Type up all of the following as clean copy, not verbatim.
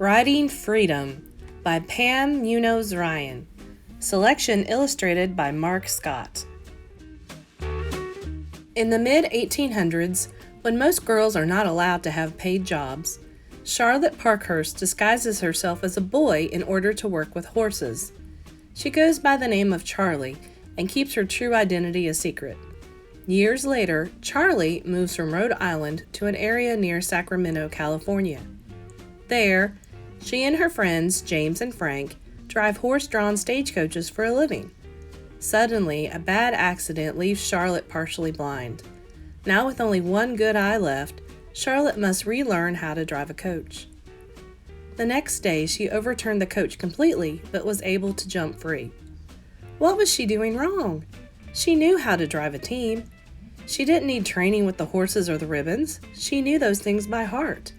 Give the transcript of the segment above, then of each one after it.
Riding Freedom by Pam Munoz Ryan. Selection illustrated by Mark Scott. In the mid-1800s, when most girls are not allowed to have paid jobs, Charlotte Parkhurst disguises herself as a boy in order to work with horses. She goes by the name of Charlie and keeps her true identity a secret. Years later, Charlie moves from Rhode Island to an area near Sacramento, California. There, she and her friends, James and Frank, drive horse-drawn stagecoaches for a living. Suddenly, a bad accident leaves Charlotte partially blind. Now with only one good eye left, Charlotte must relearn how to drive a coach. The next day, she overturned the coach completely, but was able to jump free. What was she doing wrong? She knew how to drive a team. She didn't need training with the horses or the ribbons. She knew those things by heart.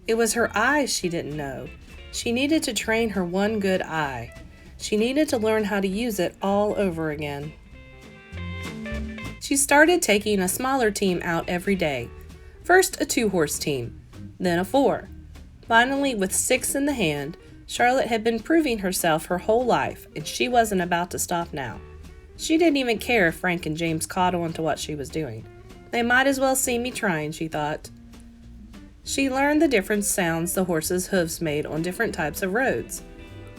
It was her eyes she didn't know. She needed to train her one good eye. She needed to learn how to use it all over again. She started taking a smaller team out every day. First a 2-horse team, then a 4. Finally, with 6 in the hand, Charlotte had been proving herself her whole life, and she wasn't about to stop now. She didn't even care if Frank and James caught on to what she was doing. They might as well see me trying, she thought. She learned the different sounds the horses' hooves made on different types of roads.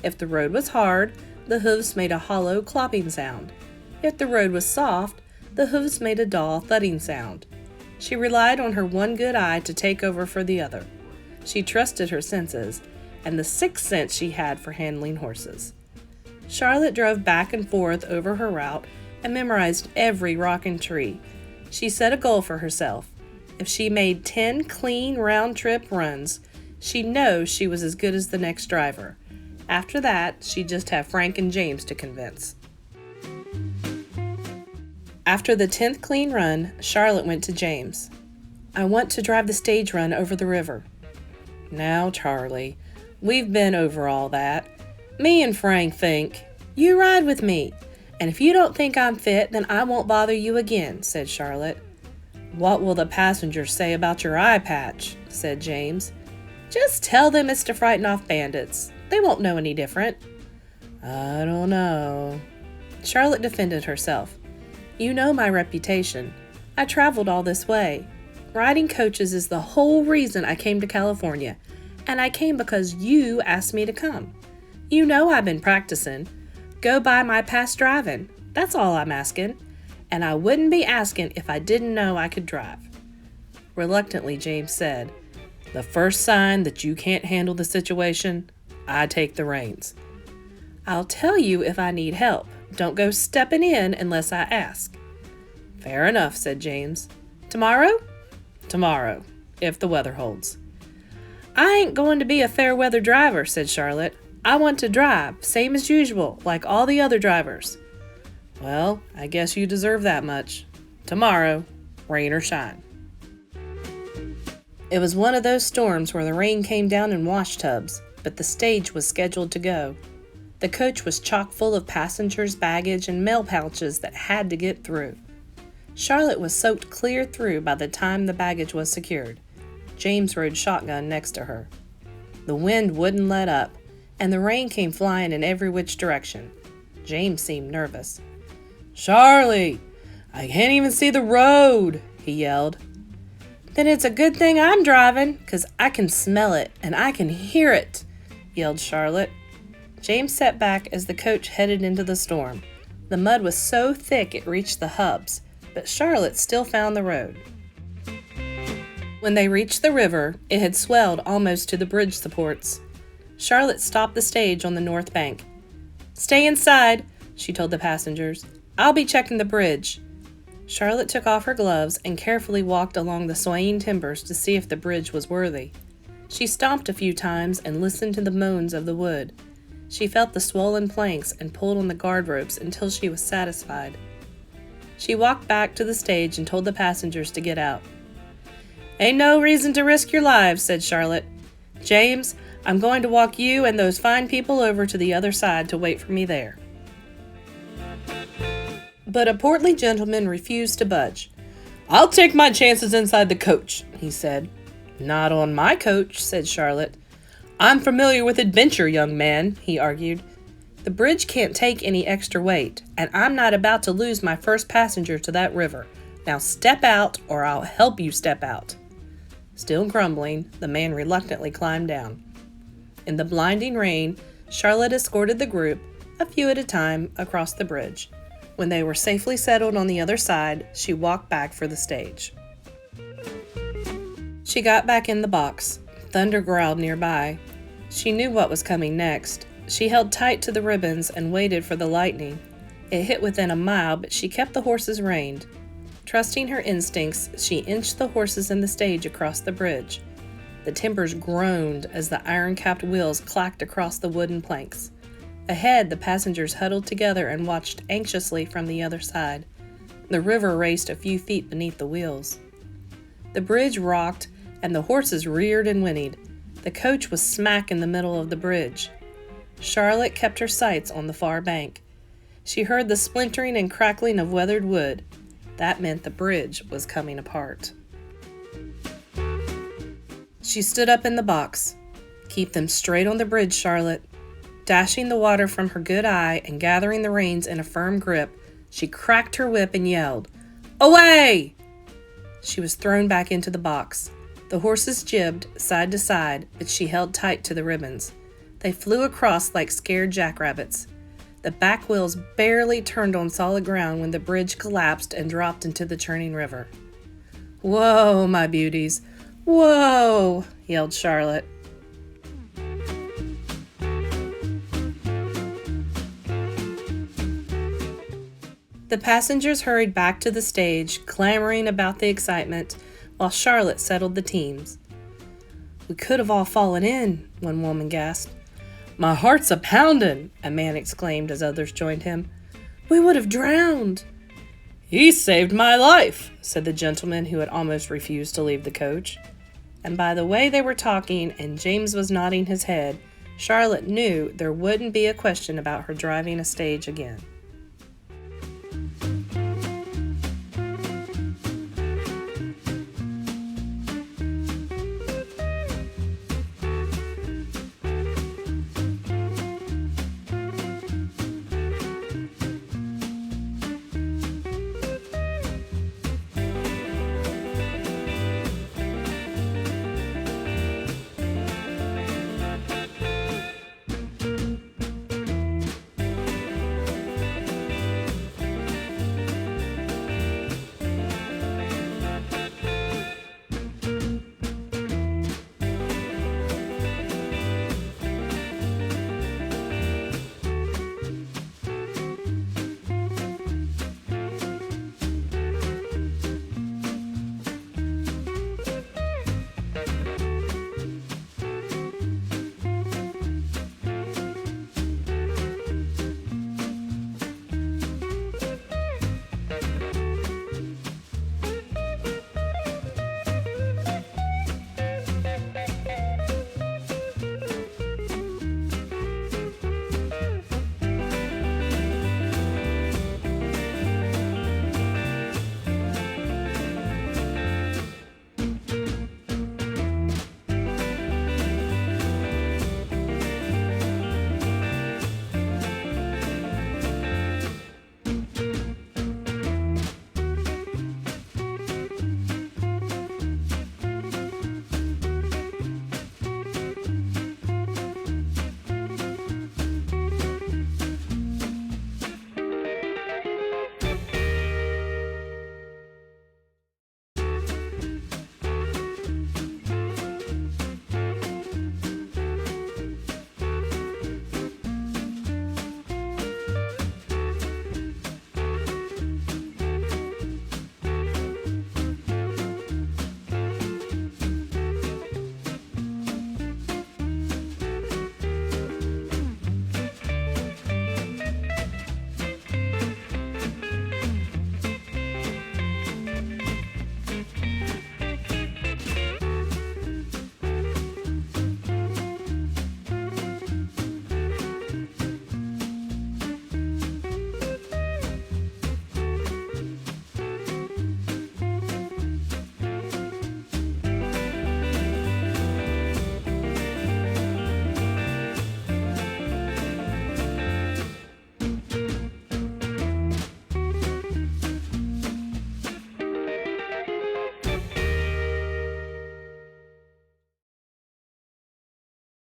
If the road was hard, the hooves made a hollow clopping sound. If the road was soft, the hooves made a dull thudding sound. She relied on her one good eye to take over for the other. She trusted her senses, and the 6th sense she had for handling horses. Charlotte drove back and forth over her route and memorized every rock and tree. She set a goal for herself. If she made 10 clean round-trip runs, she'd know she was as good as the next driver. After that, she'd just have Frank and James to convince. After the 10th clean run, Charlotte went to James. "I want to drive the stage run over the river." "Now, Charlie, we've been over all that. Me and Frank think you ride with me, and if you don't think I'm fit, then I won't bother you again," said Charlotte. "What will the passengers say about your eye patch?" said James. "Just tell them it's to frighten off bandits. They won't know any different." "I don't know." Charlotte defended herself. "You know my reputation. I traveled all this way. Riding coaches is the whole reason I came to California, and I came because you asked me to come. You know I've been practicing. Go by my past driving. That's all I'm asking. And I wouldn't be asking if I didn't know I could drive." Reluctantly, James said, "The first sign that you can't handle the situation, I take the reins." "I'll tell you if I need help. Don't go stepping in unless I ask." "Fair enough," said James. "Tomorrow?" "Tomorrow, if the weather holds." "I ain't going to be a fair weather driver," said Charlotte. "I want to drive, same as usual, like all the other drivers." "Well, I guess you deserve that much. Tomorrow, rain or shine." It was one of those storms where the rain came down in wash tubs, but the stage was scheduled to go. The coach was chock full of passengers' baggage and mail pouches that had to get through. Charlotte was soaked clear through by the time the baggage was secured. James rode shotgun next to her. The wind wouldn't let up, and the rain came flying in every which direction. James seemed nervous. "Charlie, I can't even see the road," he yelled. "Then it's a good thing I'm driving, 'cause I can smell it and I can hear it," yelled Charlotte. James sat back as the coach headed into the storm. The mud was so thick it reached the hubs, but Charlotte still found the road. When they reached the river, it had swelled almost to the bridge supports. Charlotte stopped the stage on the north bank. "Stay inside," she told the passengers. "I'll be checking the bridge." Charlotte took off her gloves and carefully walked along the swaying timbers to see if the bridge was worthy. She stomped a few times and listened to the moans of the wood. She felt the swollen planks and pulled on the guard ropes until she was satisfied. She walked back to the stage and told the passengers to get out. "Ain't no reason to risk your lives," said Charlotte. "James, I'm going to walk you and those fine people over to the other side to wait for me there." But a portly gentleman refused to budge. "I'll take my chances inside the coach," he said. "Not on my coach," said Charlotte. I'm familiar with adventure, young man, he argued. The bridge can't take any extra weight, and I'm not about to lose my first passenger to that river. Now step out, or I'll help you step out. Still grumbling, the man reluctantly climbed down. In the blinding rain, Charlotte escorted the group, a few at a time, across the bridge. When they were safely settled on the other side, she walked back for the stage. She got back in the box. Thunder growled nearby. She knew what was coming next. She held tight to the ribbons and waited for the lightning. It hit within a mile, but she kept the horses reined. Trusting her instincts, she inched the horses and the stage across the bridge. The timbers groaned as the iron-capped wheels clacked across the wooden planks. Ahead, the passengers huddled together and watched anxiously from the other side. The river raced a few feet beneath the wheels. The bridge rocked, and the horses reared and whinnied. The coach was smack in the middle of the bridge. Charlotte kept her sights on the far bank. She heard the splintering and crackling of weathered wood. That meant the bridge was coming apart. She stood up in the box. Keep them straight on the bridge, Charlotte. Dashing the water from her good eye and gathering the reins in a firm grip, she cracked her whip and yelled, "Away!" She was thrown back into the box. The horses jibbed side to side, but she held tight to the ribbons. They flew across like scared jackrabbits. The back wheels barely turned on solid ground when the bridge collapsed and dropped into the churning river. "Whoa, my beauties! Whoa!" yelled Charlotte. The passengers hurried back to the stage, clamoring about the excitement, while Charlotte settled the teams. "We could have all fallen in," one woman gasped. "My heart's a poundin'," a man exclaimed as others joined him. "We would have drowned." "He saved my life," said the gentleman who had almost refused to leave the coach. And by the way they were talking and James was nodding his head, Charlotte knew there wouldn't be a question about her driving a stage again.